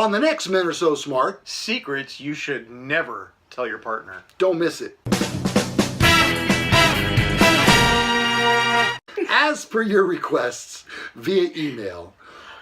On the next Men Are So Smart, secrets you should never tell your partner. Don't miss it. As per your requests via email,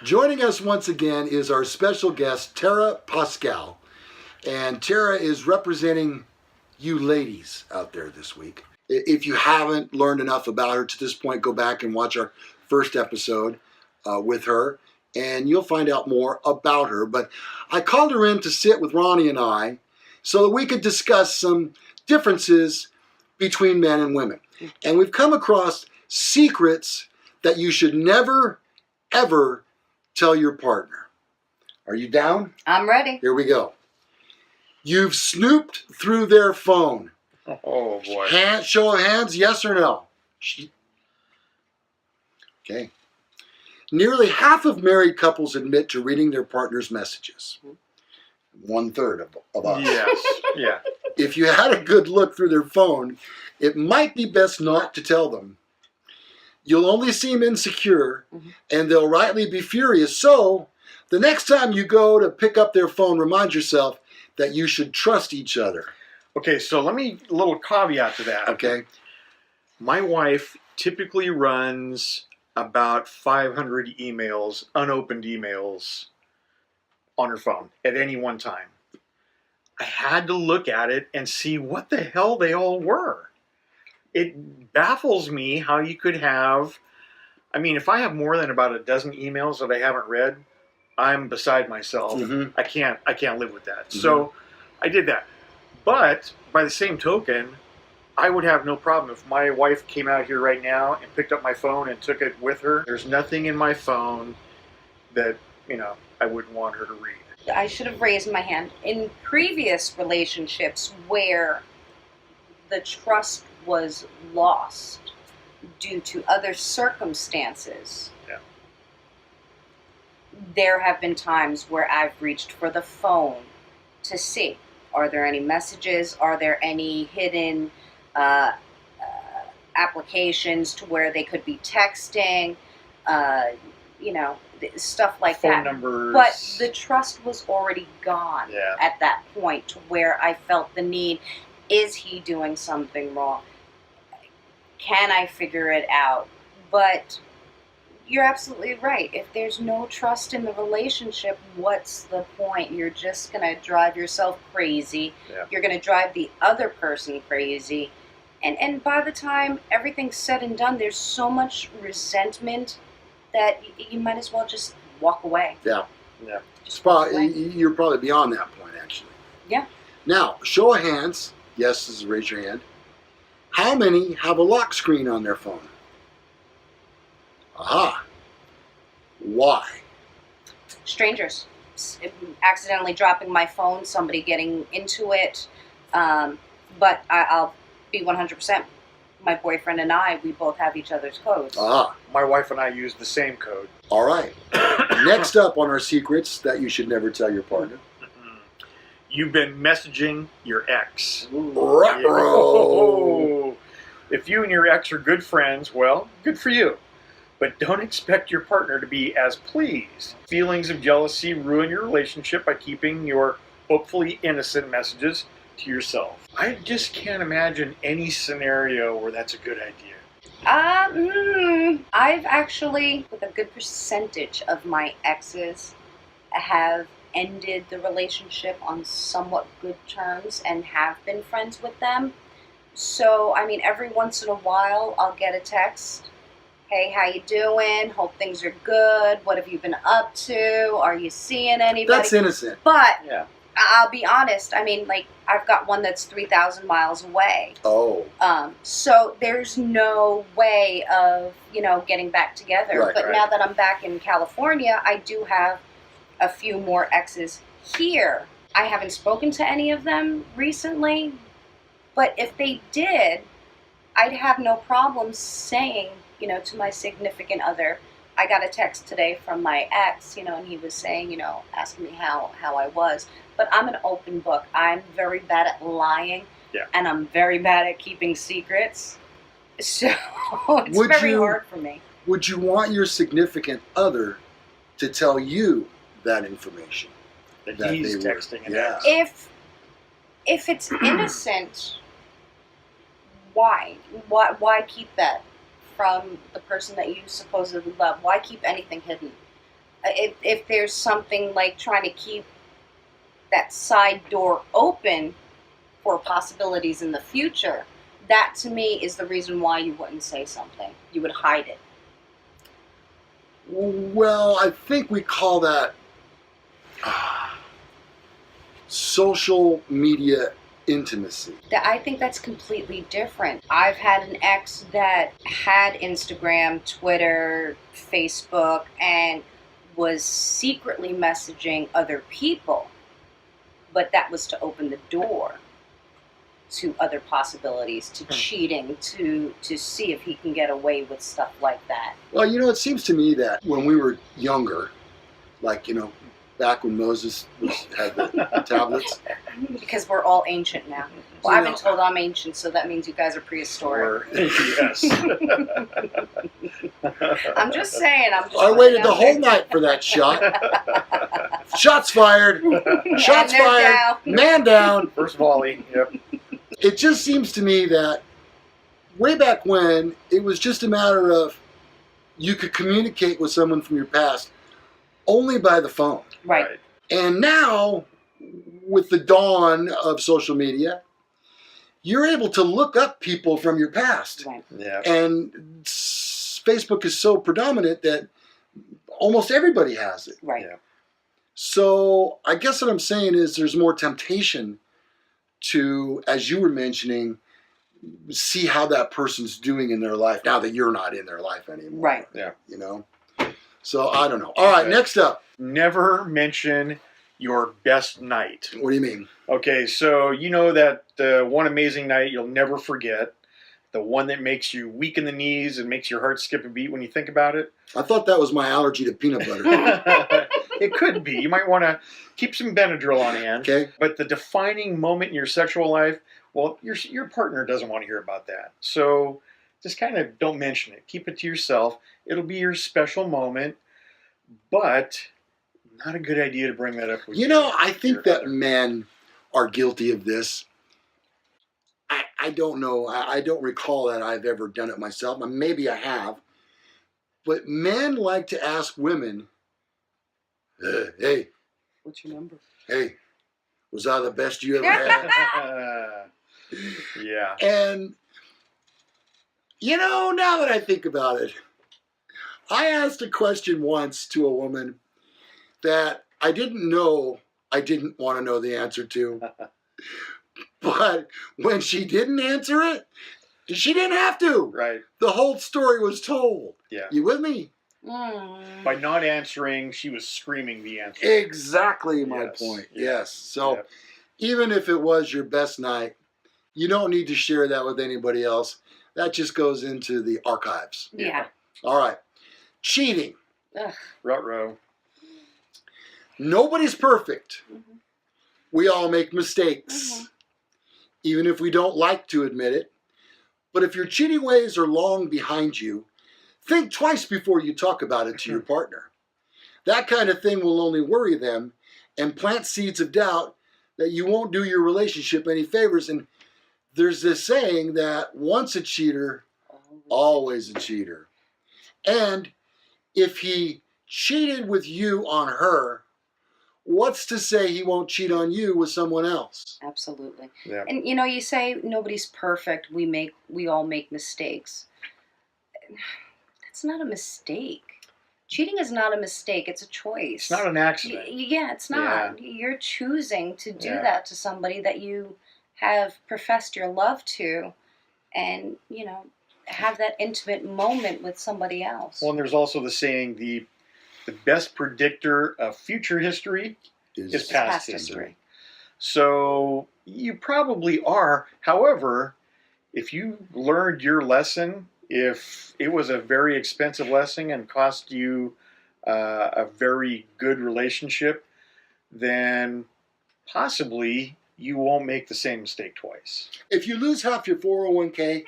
joining us once again is our special guest, Tara Pascal. And Tara is representing you ladies out there this week. If you haven't learned enough about her to this point, go back and watch our first episode with her, and you'll find out more about her. But I called her in to sit with Ronnie and I so that we could discuss some differences between men and women. And we've come across secrets that you should never, ever tell your partner. Are you down? I'm ready. Here we go. You've snooped through their phone. Oh, boy. Show of hands, yes or no? Okay. Nearly half of married couples admit to reading their partner's messages. 1/3 of us. Yes, yeah. If you had a good look through their phone, it might be best not to tell them. You'll only seem insecure, and they'll rightly be furious. So, the next time you go to pick up their phone, remind yourself that you should trust each other. Okay, so a little caveat to that. Okay. My wife typically runs about 500 emails, unopened emails, on her phone at any one time. I had to look at it and see what the hell they all were. It baffles me how you could have, I mean, if I have more than about a dozen emails that I haven't read, I'm beside myself. I can't live with that. So I did that. But by the same token, I would have no problem if my wife came out here right now and picked up my phone and took it with her. There's nothing in my phone that, I wouldn't want her to read. I should have raised my hand. In previous relationships where the trust was lost due to other circumstances, there have been times where I've reached for the phone to see, are there any messages? Are there any hidden applications to where they could be texting? Stuff like Phone that. numbers. But the trust was already gone at that point to where I felt the need. Is he doing something wrong? Can I figure it out? But you're absolutely right. If there's no trust in the relationship, what's the point? You're just going to drive yourself crazy. Yeah. You're going to drive the other person crazy. And by the time everything's said and done, there's so much resentment that you might as well just walk away. Yeah. Just walk away. You're probably beyond that point, actually. Yeah. Now, show of hands. Yes, this is raise your hand. How many have a lock screen on their phone? Aha. Why? Strangers. Accidentally dropping my phone, somebody getting into it. But I'll be 100%. My boyfriend and I, we both have each other's codes. Ah. My wife and I use the same code. All right. Next up on our secrets that you should never tell your partner. You've been messaging your ex. Ruh-roh. If you and your ex are good friends, well, good for you. But don't expect your partner to be as pleased. Feelings of jealousy ruin your relationship by keeping your hopefully innocent messages to yourself. I just can't imagine any scenario where that's a good idea. I've actually, with a good percentage of my exes, have ended the relationship on somewhat good terms and have been friends with them. So, I mean, every once in a while, I'll get a text. Hey, how you doing? Hope things are good. What have you been up to? Are you seeing anybody? That's innocent. But Yeah. I'll be honest. I mean, like, I've got one that's 3,000 miles away. Oh. So there's no way of, getting back together. Right, but now that I'm back in California, I do have a few more exes here. I haven't spoken to any of them recently, but if they did, I'd have no problem saying, to my significant other, I got a text today from my ex, and he was saying, asking me how I was. But I'm an open book. I'm very bad at lying, and I'm very bad at keeping secrets. So it's very hard for me. Would you want your significant other to tell you that information? that he's they were. texting an Yeah. ex. If it's innocent, why keep that from the person that you supposedly love? Why keep anything hidden? If there's something like trying to keep that side door open for possibilities in the future, that to me is the reason why you wouldn't say something. You would hide it. Well, I think we call that social media intimacy. I think that's completely different. I've had an ex that had Instagram, Twitter, Facebook, and was secretly messaging other people, but that was to open the door to other possibilities, to cheating, to see if he can get away with stuff like that. Well, it seems to me that when we were younger, like, back when Moses had the tablets. Because we're all ancient now. Well, I've been told I'm ancient, so that means you guys are prehistoric. Yes. I'm just saying. I waited the whole night for that shot. Shots fired. Shots fired. Down. Man down. First volley. Yep. It just seems to me that way back when, it was just a matter of you could communicate with someone from your past only by the phone. Right. And now, with the dawn of social media, you're able to look up people from your past. Right. Yeah. And Facebook is so predominant that almost everybody has it. Right. Yeah. So I guess what I'm saying is there's more temptation to, as you were mentioning, see how that person's doing in their life now that you're not in their life anymore. Right. Yeah. So I don't know. All right, next up. Never mention your best night. What do you mean? Okay, so that one amazing night you'll never forget, the one that makes you weak in the knees and makes your heart skip a beat when you think about it. I thought that was my allergy to peanut butter. It could be. You might want to keep some Benadryl on hand. Okay. But the defining moment in your sexual life, well, your partner doesn't want to hear about that. So just kind of don't mention it. Keep it to yourself. It'll be your special moment, but not a good idea to bring that up with I think that men are guilty of this. I don't know. I don't recall that I've ever done it myself. Maybe I have. But men like to ask women, hey, What's your number? hey, was I the best you ever had? Yeah. And, now that I think about it, I asked a question once to a woman that I didn't know I didn't want to know the answer to. But when she didn't answer it, she didn't have to. Right. The whole story was told. Yeah. You with me? By not answering, she was screaming the answer. Exactly my Yes. point. Yeah. Yes. So Yep. even if it was your best night, you don't need to share that with anybody else. That just goes into the archives. Yeah. All right. Cheating. Ugh. Ruh-roh. Nobody's perfect. Mhm. We all make mistakes, Mhm. even if we don't like to admit it. But if your cheating ways are long behind you, think twice before you talk about it to your partner. That kind of thing will only worry them and plant seeds of doubt that you won't do your relationship any favors. And there's this saying that once a cheater, always a cheater. And if he cheated with you on her, what's to say he won't cheat on you with someone else? Absolutely. Yeah. And you say nobody's perfect. We all make mistakes. That's not a mistake. Cheating is not a mistake. It's a choice. It's not an accident. Yeah, it's not. You're choosing to do that to somebody that you have professed your love to, and have that intimate moment with somebody else. Well, and there's also the saying, the best predictor of future history is past history. So you probably are. However, if you learned your lesson, if it was a very expensive lesson and cost you a very good relationship, then possibly you won't make the same mistake twice. If you lose half your 401k,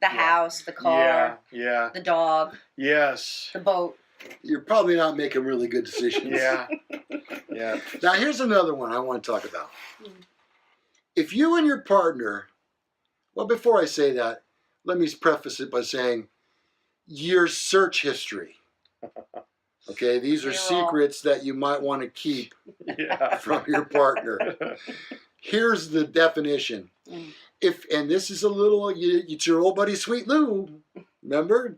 The house, the car, Yeah. the dog, Yes. the boat. you're probably not making really good decisions. Yeah. Yeah. Now, here's another one I want to talk about. If you and your partner, well, before I say that, let me preface it by saying your search history. Okay, these are secrets that you might want to keep from your partner. Here's the definition. And this is a little, it's your old buddy Sweet Lou, remember?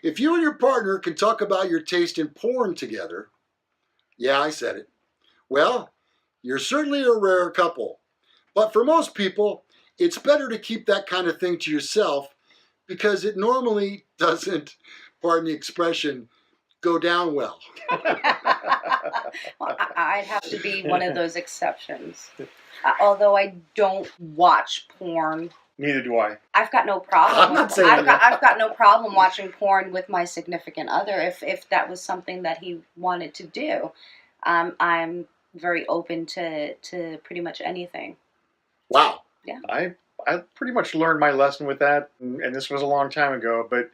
If you and your partner can talk about your taste in porn together, yeah, I said it, well, you're certainly a rare couple. But for most people, it's better to keep that kind of thing to yourself because it normally doesn't, pardon the expression, go down well. Well, I'd have to be one of those exceptions. Although I don't watch porn. Neither do I. I've got no problem. I'm not saying that. I've got no problem watching porn with my significant other if that was something that he wanted to do. I'm very open to pretty much anything. Wow. Yeah. I pretty much learned my lesson with that, and this was a long time ago, but it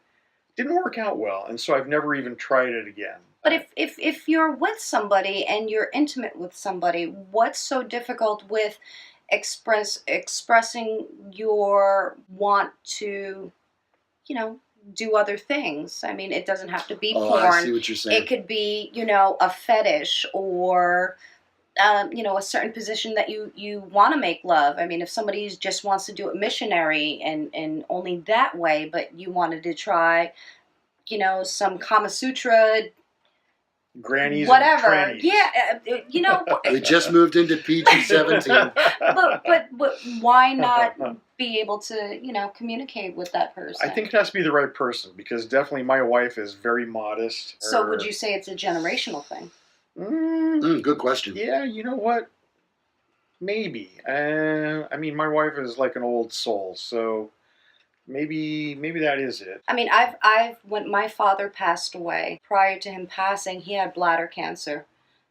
didn't work out well, and so I've never even tried it again. But if you're with somebody and you're intimate with somebody, what's so difficult with expressing your want to, do other things? I mean, it doesn't have to be porn. I see what you're saying. It could be, a fetish or, a certain position that you want to make love. I mean, if somebody just wants to do it missionary and only that way, but you wanted to try, some Kama Sutra, grannies, whatever. And Yeah, We just moved into PG-17. but why not be able to, communicate with that person? I think it has to be the right person, because definitely my wife is very modest. So would you say it's a generational thing? Good question. Yeah, you know what? Maybe. I mean, my wife is like an old soul, so maybe that is it. I mean, when my father passed away, prior to him passing, he had bladder cancer.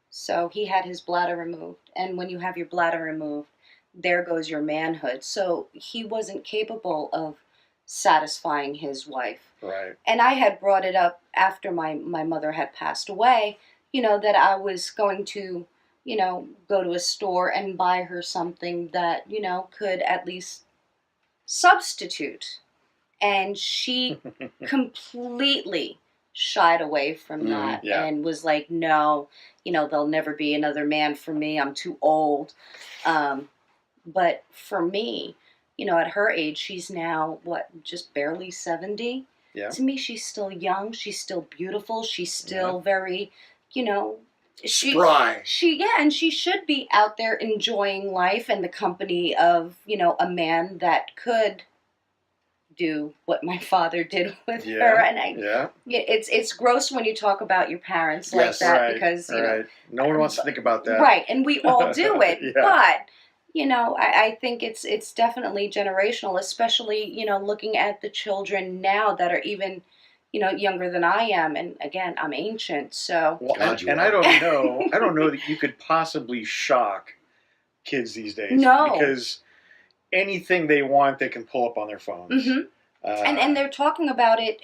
So he had his bladder removed. And when you have your bladder removed, there goes your manhood. So he wasn't capable of satisfying his wife. Right. And I had brought it up after my mother had passed away, that I was going to, go to a store and buy her something that, could at least substitute. And she completely shied away from that and was like, no, there'll never be another man for me. I'm too old. But for me, at her age, she's now, just barely 70. Yeah. To me, she's still young. She's still beautiful. She's still very, spry. And she should be out there enjoying life and the company of, a man that could do what my father did with her. And it's gross when you talk about your parents like that, because no one wants to think about that, right? And we all do it. But I think it's definitely generational, especially looking at the children now that are even younger than I am. And again, I'm ancient, so and I don't know that you could possibly shock kids these days. No, because anything they want, they can pull up on their phones. Mm-hmm. And they're talking about it,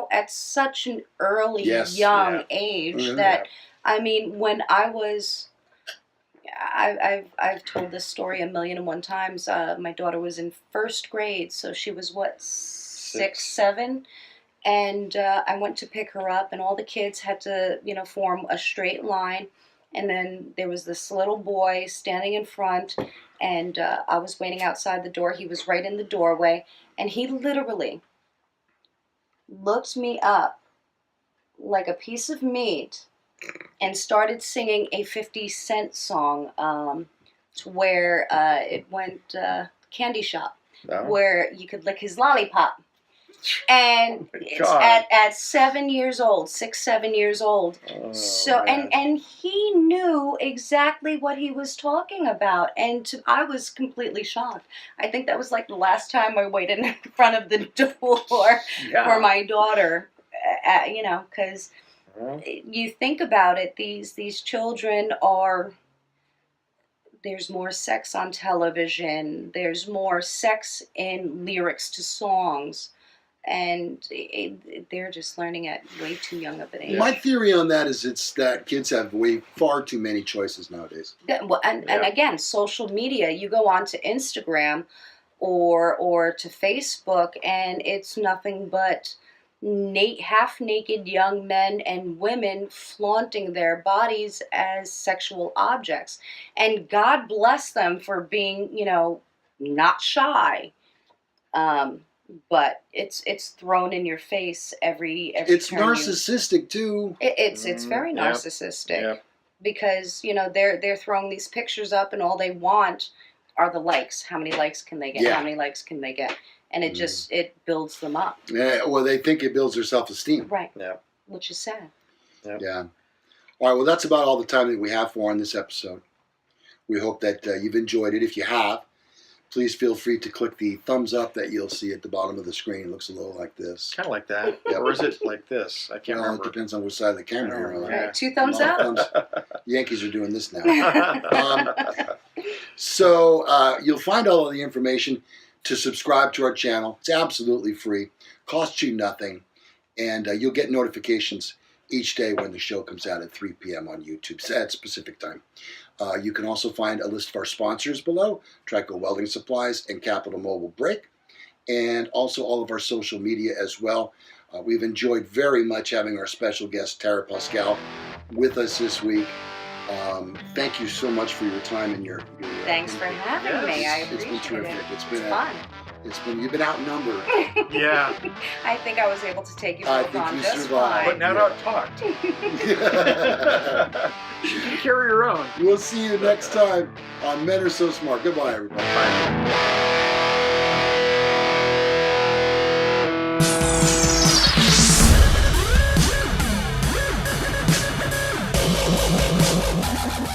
at such an early, young age that, I mean, when I was, I've told this story 1,000,001 times. My daughter was in first grade, so she was, 6, 7? And I went to pick her up, and all the kids had to, form a straight line. And then there was this little boy standing in front, and I was waiting outside the door. He was right in the doorway, and he literally looked me up like a piece of meat and started singing a 50 Cent song to where it went Candy Shop, where you could lick his lollipop. And it's at 7 years old, 6, 7 years old. So and he knew exactly what he was talking about, and I was completely shocked. I think that was like the last time I waited in front of the door for my daughter. Because you think about it, these children are. There's more sex on television. There's more sex in lyrics to songs. and they're just learning at way too young of an age. My theory on that is it's that kids have far too many choices nowadays. Well, and again, social media. You go on to Instagram or to Facebook, and it's nothing but half-naked young men and women flaunting their bodies as sexual objects. And God bless them for being, not shy. But it's thrown in your face every It's turn narcissistic too. It's very narcissistic. Yep. Because they're throwing these pictures up, and all they want are the likes. How many likes can they get? Yeah. How many likes can they get? And it just it builds them up. Yeah, well, they think it builds their self-esteem. Right. Yeah. Which is sad. Yep. Yeah. All right, well, that's about all the time that we have for on this episode. We hope that you've enjoyed it. If you have, please feel free to click the thumbs up that you'll see at the bottom of the screen. It looks a little like this. Kind of like that. Yeah. Or is it like this? I can't Well, remember. it depends on which side of the camera you're on. Yeah. Right. 2 thumbs up. Yankees are doing this now. So you'll find all of the information to subscribe to our channel. It's absolutely free, costs you nothing, and you'll get notifications each day when the show comes out at 3 p.m. on YouTube at specific time. You can also find a list of our sponsors below, Trico Welding Supplies and Capital Mobile Brake, and also all of our social media as well. We've enjoyed very much having our special guest, Tara Pascal, with us this week. Thank you so much for your time and your Thanks for having me. I It's been appreciate terrific. it. It's been fun. You've been outnumbered. Yeah. I think I was able to take you I both think on you just survived. But fine. now out talked. You can carry your own. We'll see you next time on Men Are So Smart. Goodbye, everybody. Bye.